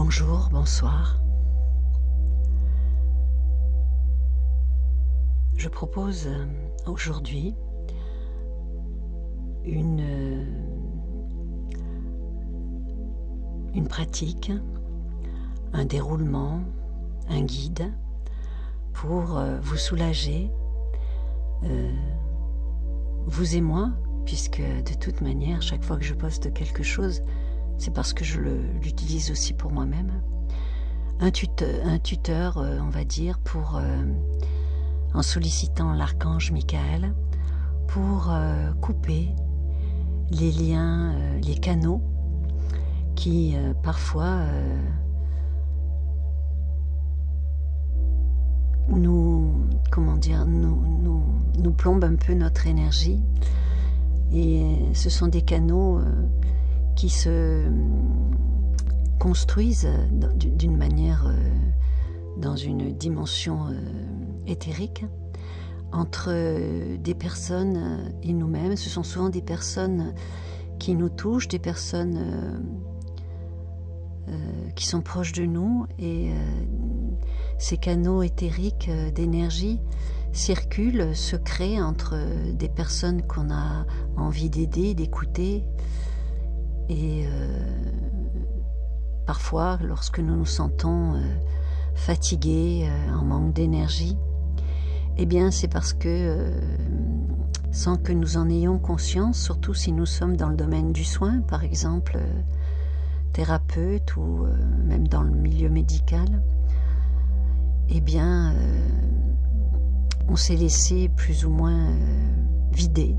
Bonjour, bonsoir. Je propose aujourd'hui une pratique, un déroulement, un guide pour vous soulager, vous et moi, puisque de toute manière, chaque fois que je poste quelque chose, c'est parce que je l'utilise aussi pour moi-même. Un tuteur, on va dire, pour, en sollicitant l'archange Michael, pour couper les liens, les canaux qui parfois nous plombent un peu notre énergie. Et ce sont des canaux qui se construisent d'une manière, dans une dimension éthérique, entre des personnes et nous-mêmes. Ce sont souvent des personnes qui nous touchent, des personnes qui sont proches de nous, et ces canaux éthériques d'énergie circulent, se créent entre des personnes qu'on a envie d'aider, d'écouter. Et parfois, lorsque nous nous sentons fatigués, en manque d'énergie, eh bien c'est parce que, sans que nous en ayons conscience, surtout si nous sommes dans le domaine du soin, par exemple thérapeute ou même dans le milieu médical, eh bien on s'est laissé plus ou moins vider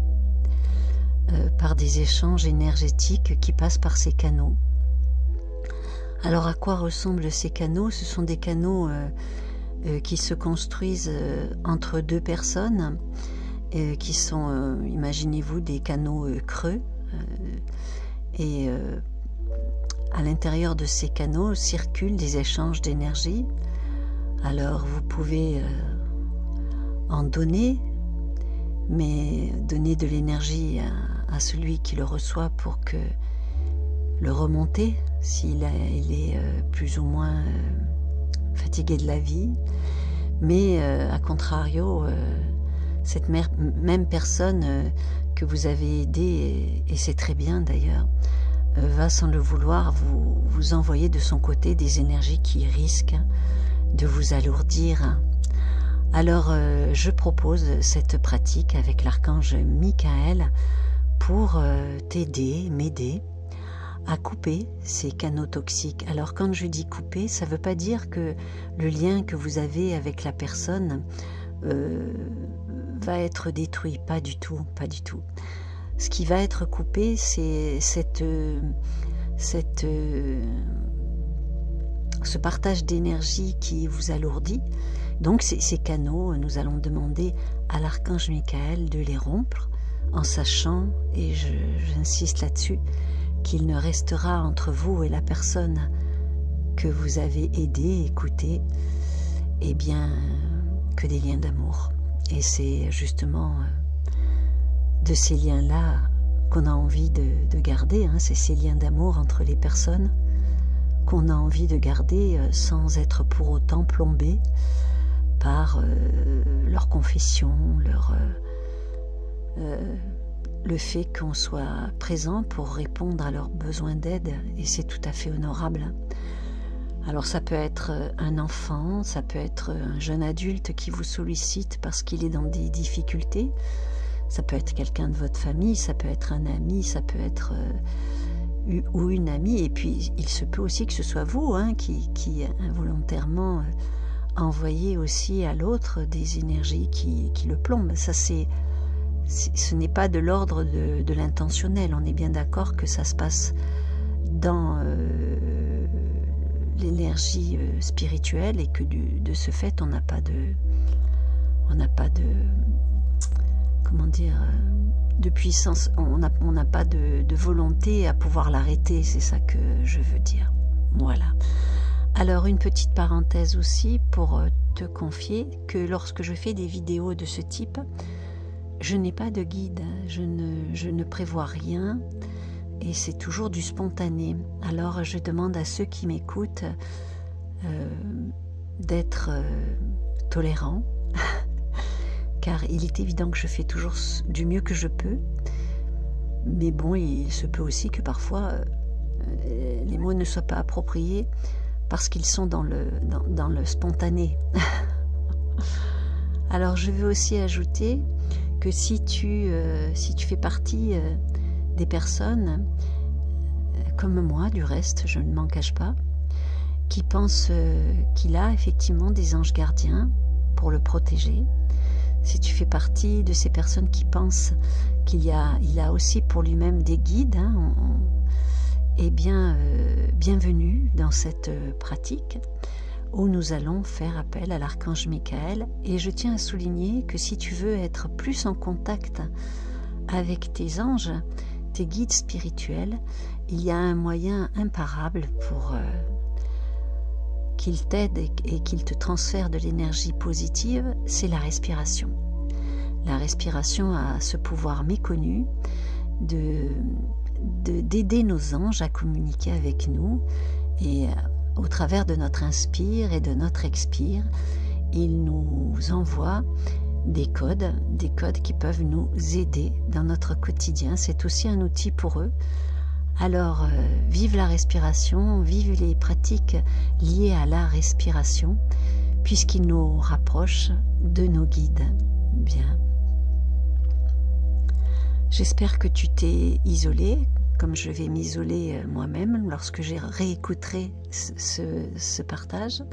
par des échanges énergétiques qui passent par ces canaux. Alors à quoi ressemblent ces canaux? Ce sont des canaux qui se construisent entre deux personnes, qui sont, imaginez-vous, des canaux creux, et à l'intérieur de ces canaux circulent des échanges d'énergie. Alors vous pouvez en donner, mais donner de l'énergie à celui qui le reçoit pour que le remonter s'il est plus ou moins fatigué de la vie. Mais à contrario, cette même personne que vous avez aidée, et c'est très bien d'ailleurs, va sans le vouloir vous envoyer de son côté des énergies qui risquent de vous alourdir. Alors je propose cette pratique avec l'archange Michael pour t'aider, m'aider à couper ces canaux toxiques. Alors quand je dis couper, ça ne veut pas dire que le lien que vous avez avec la personne va être détruit, pas du tout, pas du tout. Ce qui va être coupé, c'est ce partage d'énergie qui vous alourdit. Donc ces canaux, nous allons demander à l'archange Michael de les rompre, en sachant, et j'insiste là-dessus, qu'il ne restera entre vous et la personne que vous avez aidé, écouté, eh bien, que des liens d'amour. Et c'est justement de ces liens-là qu'on a envie de garder, hein, c'est ces liens d'amour entre les personnes qu'on a envie de garder sans être pour autant plombé par leur confession, le fait qu'on soit présent pour répondre à leurs besoins d'aide, et c'est tout à fait honorable. Alors ça peut être un enfant, ça peut être un jeune adulte qui vous sollicite parce qu'il est dans des difficultés, ça peut être quelqu'un de votre famille, ça peut être un ami, ça peut être ou une amie, et puis il se peut aussi que ce soit vous, hein, qui involontairement envoyez aussi à l'autre des énergies qui le plombent. Ça, ce n'est pas de l'ordre de l'intentionnel. On est bien d'accord que ça se passe dans l'énergie spirituelle, et que de ce fait, on n'a pas de comment dire, de puissance, on n'a pas de volonté à pouvoir l'arrêter, c'est ça que je veux dire. Voilà. Alors une petite parenthèse aussi pour te confier que lorsque je fais des vidéos de ce type, je n'ai pas de guide, je ne prévois rien, et c'est toujours du spontané. Alors je demande à ceux qui m'écoutent d'être tolérants, car il est évident que je fais toujours du mieux que je peux, mais bon, il se peut aussi que parfois les mots ne soient pas appropriés parce qu'ils sont dans le spontané. Alors je veux aussi ajouter que si tu fais partie des personnes, comme moi du reste, je ne m'en cache pas, qui pensent qu'il a effectivement des anges gardiens pour le protéger, si tu fais partie de ces personnes qui pensent qu'il a aussi pour lui-même des guides, eh bien, bienvenue dans cette pratique où nous allons faire appel à l'archange Michael. Et je tiens à souligner que si tu veux être plus en contact avec tes anges, tes guides spirituels, il y a un moyen imparable pour qu'ils t'aident et qu'ils te transfèrent de l'énergie positive, c'est la respiration. La respiration a ce pouvoir méconnu d'aider nos anges à communiquer avec nous, et au travers de notre inspire et de notre expire, ils nous envoient des codes qui peuvent nous aider dans notre quotidien. C'est aussi un outil pour eux. Alors, vive la respiration, vive les pratiques liées à la respiration, puisqu'ils nous rapprochent de nos guides. Bien. J'espère que tu t'es isolé, comme je vais m'isoler moi-même lorsque je réécouterai ce partage,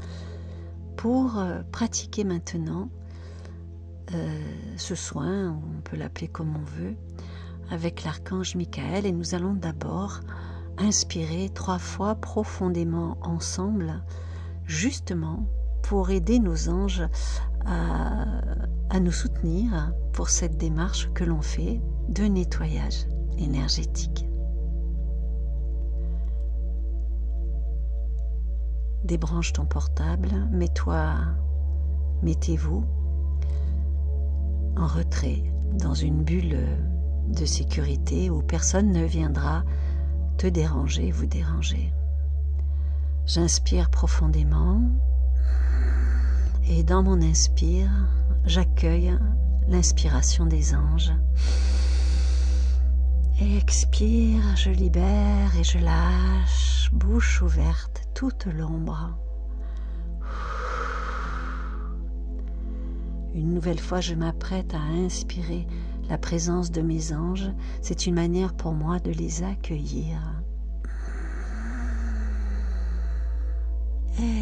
pour pratiquer maintenant ce soin, on peut l'appeler comme on veut, avec l'archange Michael. Et nous allons d'abord inspirer 3 fois profondément ensemble, justement pour aider nos anges à nous soutenir pour cette démarche que l'on fait de nettoyage énergétique. Débranche ton portable, mettez-vous en retrait dans une bulle de sécurité où personne ne viendra te déranger, vous déranger. J'inspire profondément et dans mon inspire, j'accueille l'inspiration des anges. Et expire, je libère et je lâche, bouche ouverte, toute l'ombre. Une nouvelle fois, je m'apprête à inspirer la présence de mes anges. C'est une manière pour moi de les accueillir.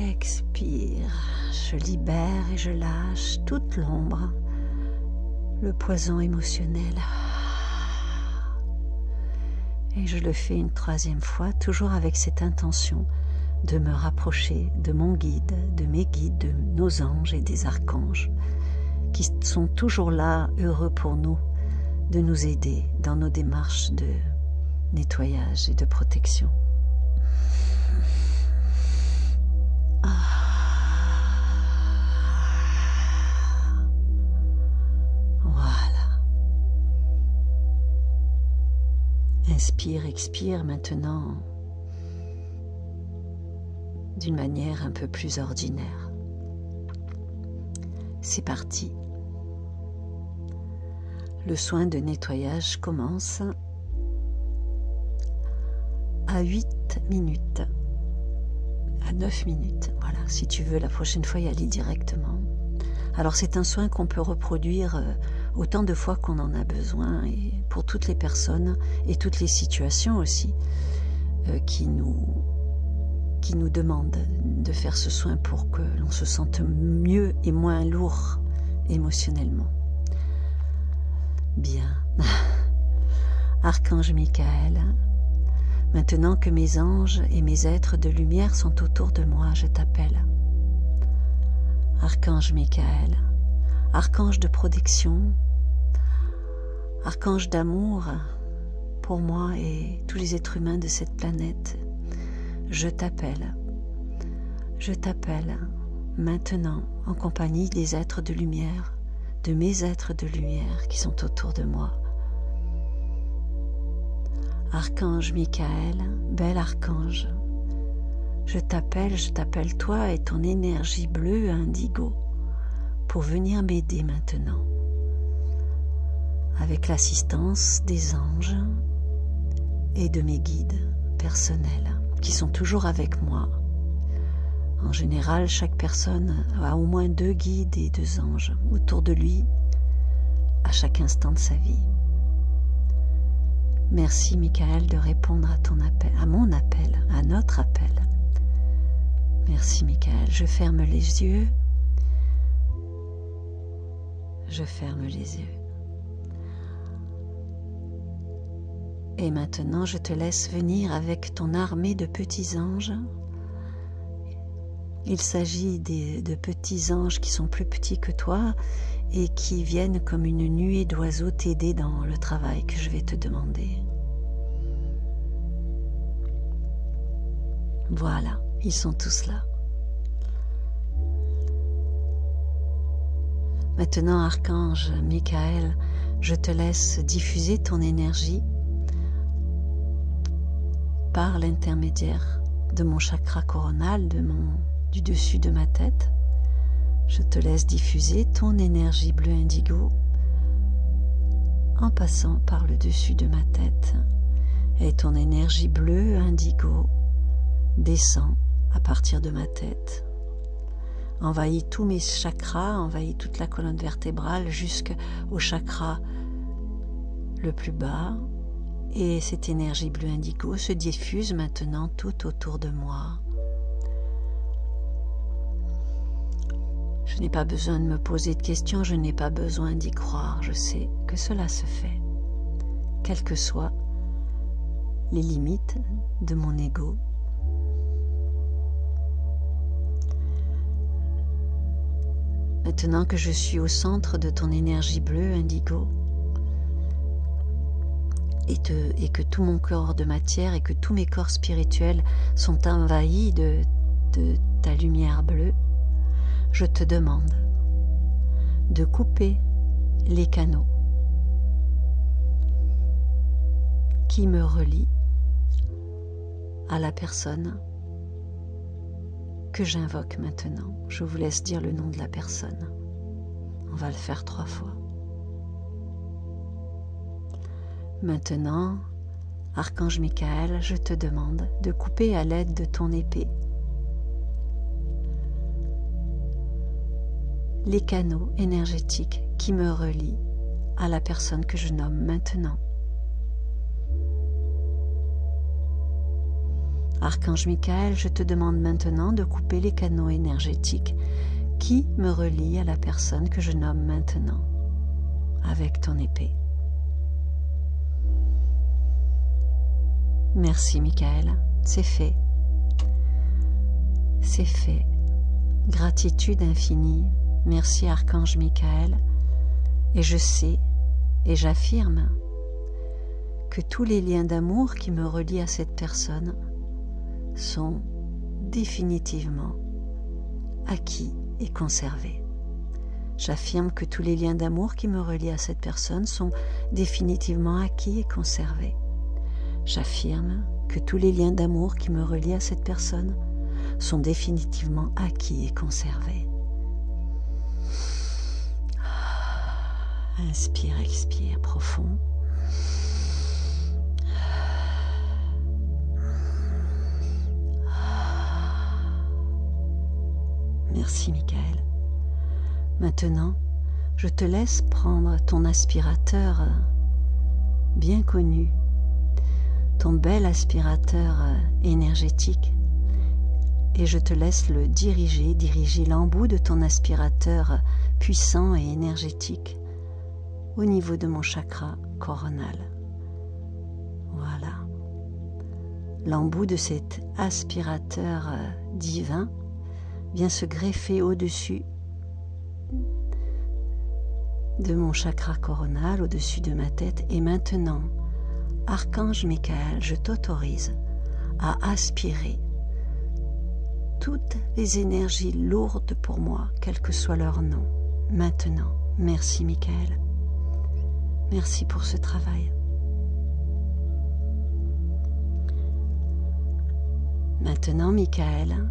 Expire, je libère et je lâche toute l'ombre, le poison émotionnel. Et je le fais une 3e fois, toujours avec cette intention de me rapprocher de mon guide, de mes guides, de nos anges et des archanges, qui sont toujours là, heureux pour nous, de nous aider dans nos démarches de nettoyage et de protection. Voilà. Inspire, expire maintenant d'une manière un peu plus ordinaire. C'est parti. Le soin de nettoyage commence à 8 minutes, à 9 minutes. Voilà, si tu veux la prochaine fois y aller directement. Alors c'est un soin qu'on peut reproduire autant de fois qu'on en a besoin, et pour toutes les personnes et toutes les situations aussi qui nous demandent de faire ce soin pour que l'on se sente mieux et moins lourd émotionnellement. Bien. Archange Michael, maintenant que mes anges et mes êtres de lumière sont autour de moi, je t'appelle. Archange Michael, archange de protection, archange d'amour pour moi et tous les êtres humains de cette planète, je t'appelle maintenant en compagnie des êtres de lumière, de mes êtres de lumière qui sont autour de moi. Archange Michael, bel archange, je t'appelle toi et ton énergie bleue indigo pour venir m'aider maintenant, avec l'assistance des anges et de mes guides personnels qui sont toujours avec moi. En général, chaque personne a au moins 2 guides et 2 anges autour de lui à chaque instant de sa vie. Merci Michael de répondre à ton appel, à mon appel, à notre appel. Merci Michael, je ferme les yeux. Je ferme les yeux. Et maintenant, je te laisse venir avec ton armée de petits anges. Il s'agit de petits anges qui sont plus petits que toi et qui viennent comme une nuée d'oiseaux t'aider dans le travail que je vais te demander. Voilà, ils sont tous là. Maintenant, Archange Michael, je te laisse diffuser ton énergie par l'intermédiaire de mon chakra coronal, du dessus de ma tête. Je te laisse diffuser ton énergie bleu indigo en passant par le dessus de ma tête. Et ton énergie bleue indigo descend à partir de ma tête, envahit tous mes chakras, envahit toute la colonne vertébrale jusqu'au chakra le plus bas. Et cette énergie bleu indigo se diffuse maintenant tout autour de moi. Je n'ai pas besoin de me poser de questions, je n'ai pas besoin d'y croire, je sais que cela se fait, quelles que soient les limites de mon ego. Maintenant que je suis au centre de ton énergie bleue indigo, et que tout mon corps de matière et que tous mes corps spirituels sont envahis de ta lumière bleue, je te demande de couper les canaux qui me relient à la personne que j'invoque maintenant. Je vous laisse dire le nom de la personne. On va le faire 3 fois. Maintenant, Archange Michael, je te demande de couper à l'aide de ton épée les canaux énergétiques qui me relient à la personne que je nomme maintenant. Archange Michael, je te demande maintenant de couper les canaux énergétiques qui me relient à la personne que je nomme maintenant avec ton épée. Merci Michael, c'est fait. C'est fait. Gratitude infinie. Merci Archange Michael. Et je sais et j'affirme que tous les liens d'amour qui me relient à cette personne sont définitivement acquis et conservés. J'affirme que tous les liens d'amour qui me relient à cette personne sont définitivement acquis et conservés. J'affirme que tous les liens d'amour qui me relient à cette personne sont définitivement acquis et conservés. Inspire, expire profond. Merci Michael. Maintenant, je te laisse prendre ton aspirateur bien connu, ton bel aspirateur énergétique, et je te laisse le diriger l'embout de ton aspirateur puissant et énergétique au niveau de mon chakra coronal. Voilà. L'embout de cet aspirateur divin vient se greffer au-dessus de mon chakra coronal, au-dessus de ma tête, et maintenant, Archange Michael, je t'autorise à aspirer toutes les énergies lourdes pour moi, quel que soit leur nom. Maintenant, merci Michael. Merci pour ce travail. Maintenant, Michael,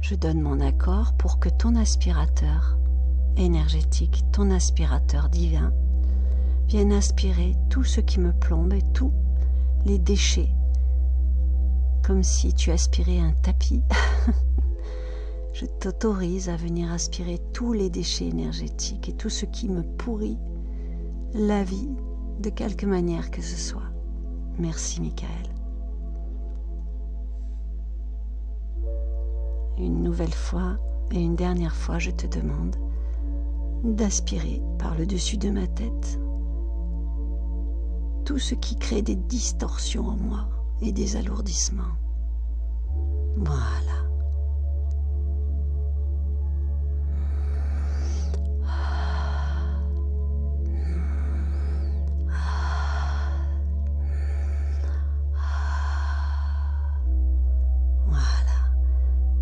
je donne mon accord pour que ton aspirateur énergétique, ton aspirateur divin, vienne aspirer tout ce qui me plombe et tous les déchets, comme si tu aspirais un tapis. Je t'autorise à venir aspirer tous les déchets énergétiques et tout ce qui me pourrit la vie de quelque manière que ce soit. Merci, Michael. Une nouvelle fois et une dernière fois, je te demande d'aspirer par le dessus de ma tête tout ce qui crée des distorsions en moi et des alourdissements. Voilà.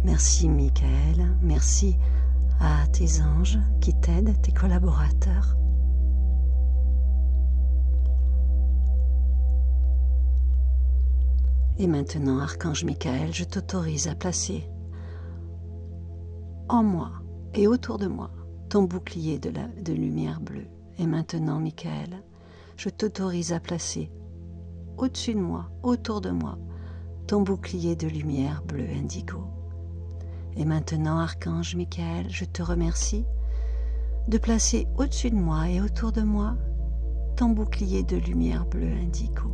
Merci Michael, merci à tes anges qui t'aident, tes collaborateurs. Et maintenant, Archange Michael, je t'autorise à placer en moi et autour de moi ton bouclier de lumière bleue. Et maintenant, Michael, je t'autorise à placer au-dessus de moi, autour de moi, ton bouclier de lumière bleue indigo. Et maintenant, Archange Michael, je te remercie de placer au-dessus de moi et autour de moi ton bouclier de lumière bleue indigo.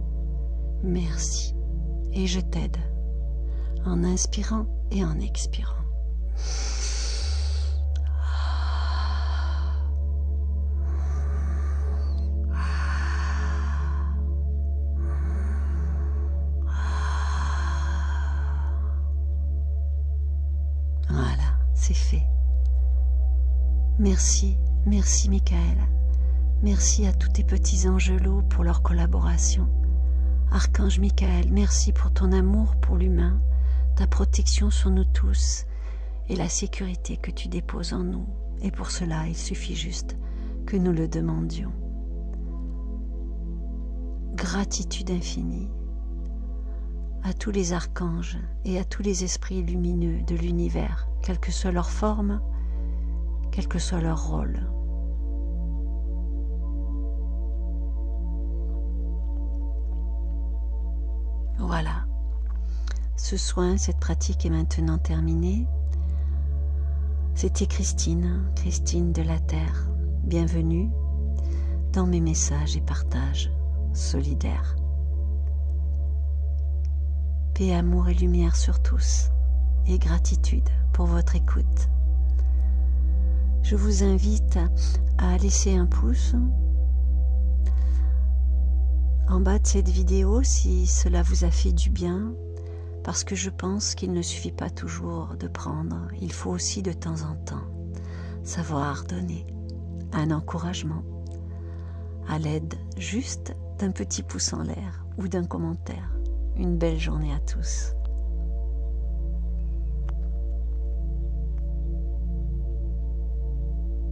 Merci. Et je t'aide en inspirant et en expirant. C'est fait. Merci, merci Michael. Merci à tous tes petits angelots pour leur collaboration. Archange Michael, merci pour ton amour pour l'humain, ta protection sur nous tous et la sécurité que tu déposes en nous. Et pour cela, il suffit juste que nous le demandions. Gratitude infinie à tous les archanges et à tous les esprits lumineux de l'univers, quelle que soit leur forme, quel que soit leur rôle. Voilà, ce soin, cette pratique est maintenant terminée. C'était Christine de la Terre. Bienvenue dans mes messages et partages solidaires. Paix, amour et lumière sur tous, et gratitude pour votre écoute. Je vous invite à laisser un pouce en bas de cette vidéo si cela vous a fait du bien, parce que je pense qu'il ne suffit pas toujours de prendre, il faut aussi de temps en temps savoir donner un encouragement à l'aide juste d'un petit pouce en l'air ou d'un commentaire. Une belle journée à tous.